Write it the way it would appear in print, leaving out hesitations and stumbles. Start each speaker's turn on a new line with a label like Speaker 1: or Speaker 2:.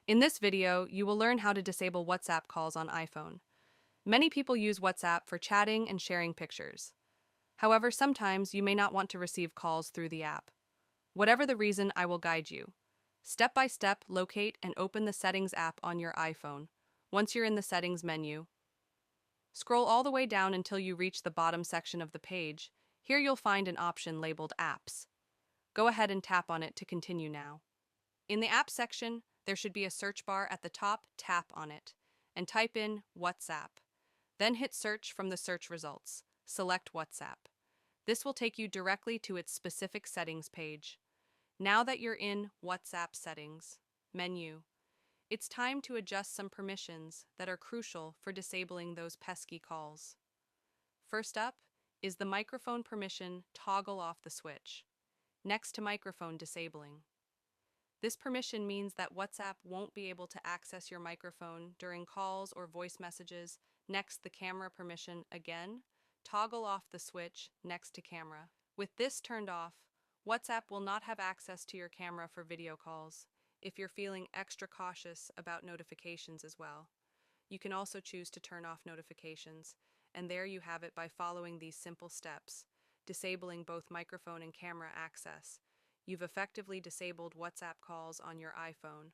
Speaker 1: In this video, you will learn how to disable WhatsApp calls on iPhone. Many people use WhatsApp for chatting and sharing pictures. However, sometimes you may not want to receive calls through the app. Whatever the reason, I will guide you. Step by step, locate and open the Settings app on your iPhone. Once you're in the Settings menu, scroll all the way down until you reach the bottom section of the page. Here you'll find an option labeled Apps. Go ahead and tap on it to continue now. In the app section, there should be a search bar at the top. Tap on it and type in WhatsApp. Then hit search from the search results. Select WhatsApp. This will take you directly to its specific settings page. Now that you're in WhatsApp settings menu, it's time to adjust some permissions that are crucial for disabling those pesky calls. First up is the microphone permission. Toggle off the switch next to microphone disabling. This permission means that WhatsApp won't be able to access your microphone during calls or voice messages. Next, the camera permission. Again, toggle off the switch next to camera. With this turned off, WhatsApp will not have access to your camera for video calls. If you're feeling extra cautious about notifications as well, you can also choose to turn off notifications. And there you have it by following these simple steps, disabling both microphone and camera access. You've effectively disabled WhatsApp calls on your iPhone.